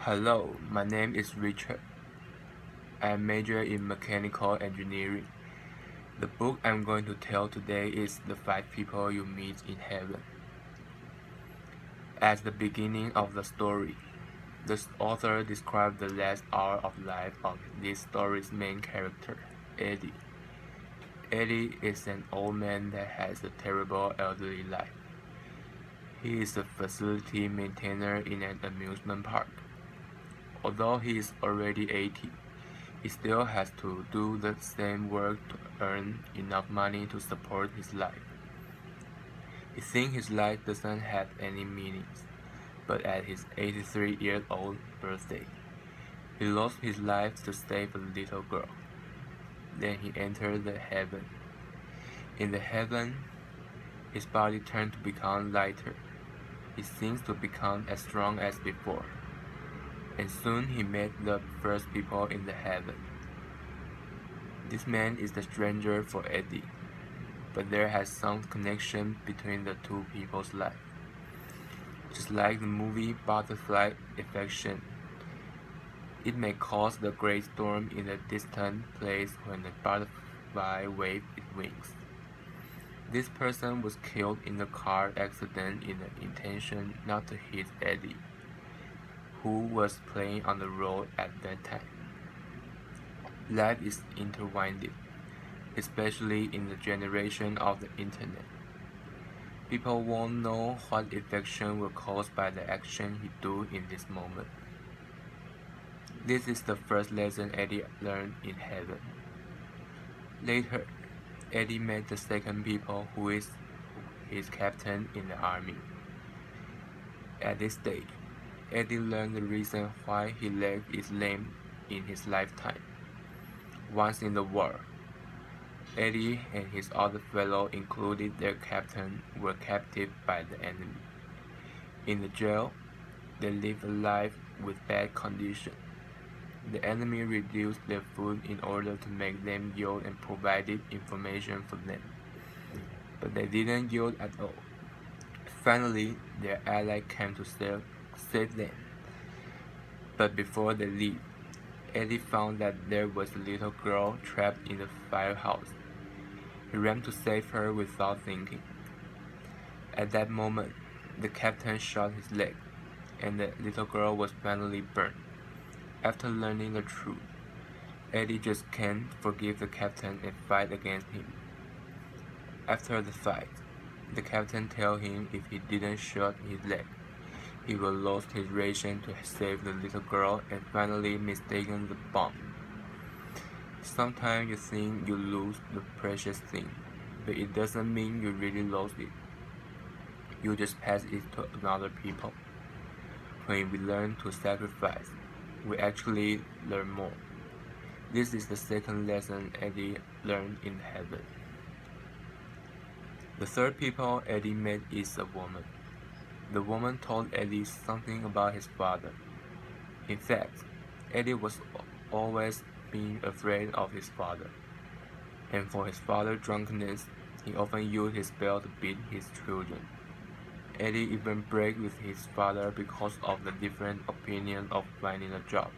Hello, my name is Richard. I major in mechanical engineering. The book I'm going to tell today is The Five People You Meet in Heaven. At the beginning of the story, the author described the last hour of life of this story's main character, Eddie. Eddie is an old man that has a terrible elderly life. He is a facility maintainer in an amusement park. Although he is already 80, he still has to do the same work to earn enough money to support his life. He thinks his life doesn't have any meanings, but at his 83-year-old birthday, he lost his life to save a little girl. Then he entered the heaven. In the heaven, his body turned to become lighter. He seems to become as strong as before. And soon he met the first people in the heaven. This man is the stranger for Eddie, but there has some connection between the two people's lives. Just like the movie Butterfly Effect, it may cause the great storm in a distant place when the butterfly waves its wings. This person was killed in a car accident in the intention not to hit Eddie, who was playing on the road at that time. Life is intertwined, especially in the generation of the internet. People won't know what affection will cause by the action he do in this moment. This is the first lesson Eddie learned in heaven. Later, Eddie met the second people who is his captain in the army. At this stage, Eddie learned the reason why he left his limb in his lifetime. Once in the war, Eddie and his other fellows, including their captain, were captive by the enemy. In the jail, they lived a life with bad conditions. The enemy reduced their food in order to make them yield and provided information for them. But they didn't yield at all. Finally, their ally came to save them. But before they leave, Eddie found that there was a little girl trapped in the firehouse. He ran to save her without thinking. At that moment, the captain shot his leg, and the little girl was finally burned. After learning the truth, Eddie just can't forgive the captain and fight against him. After the fight, the captain tells him if he didn't shoot his leg, he will lose his ration to save the little girl and finally mistaken the bomb. Sometimes you think you lose the precious thing, but it doesn't mean you really lost it. You just pass it to another people. When we learn to sacrifice, we actually learn more. This is the second lesson Eddie learned in heaven. The third people Eddie met is a woman. The woman told Eddie something about his father. In fact, Eddie was always being afraid of his father, and for his father's drunkenness, he often used his belt to beat his children. Eddie even broke with his father because of the different opinion of finding a job.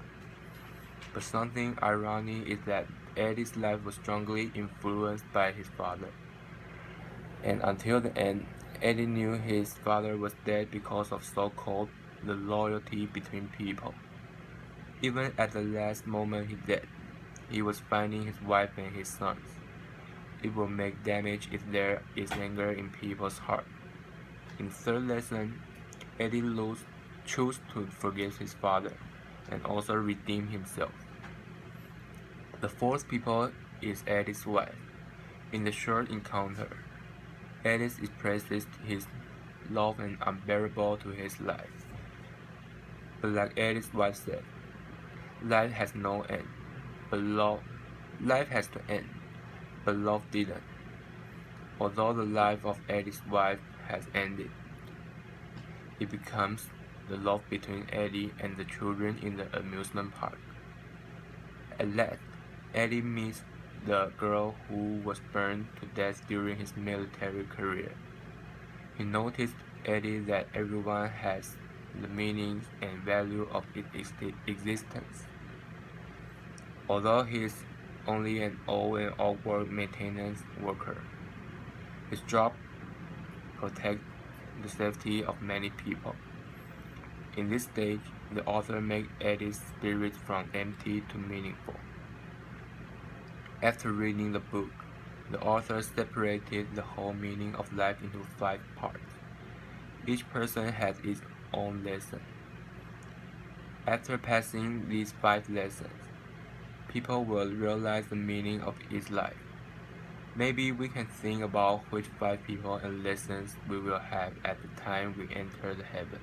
But something ironic is that Eddie's life was strongly influenced by his father. And until the end, Eddie knew his father was dead because of so-called the loyalty between people. Even at the last moment he died, he was finding his wife and his sons. It will make damage if there is anger in people's heart. In the third lesson, Eddie chose to forgive his father and also redeem himself. The fourth people is Eddie's wife. In the short encounter, Eddie expresses his love and unbearable to his life. But like Eddie's wife said, life has no end, but life has to end, but love didn't. Although the life of Eddie's wife has ended, it becomes the love between Eddie and the children in the amusement park. At last, Eddie meets the girl who was burned to death during his military career. He noticed Eddie that everyone has the meaning and value of its existence. Although he is only an old and awkward maintenance worker, his job protects the safety of many people. In this stage, the author makes Eddie's spirit from empty to meaningful. After reading the book, the author separated the whole meaning of life into 5 parts. Each person has its own lesson. After passing these 5 lessons, people will realize the meaning of each life. Maybe we can think about which 5 people and lessons we will have at the time we enter the heaven.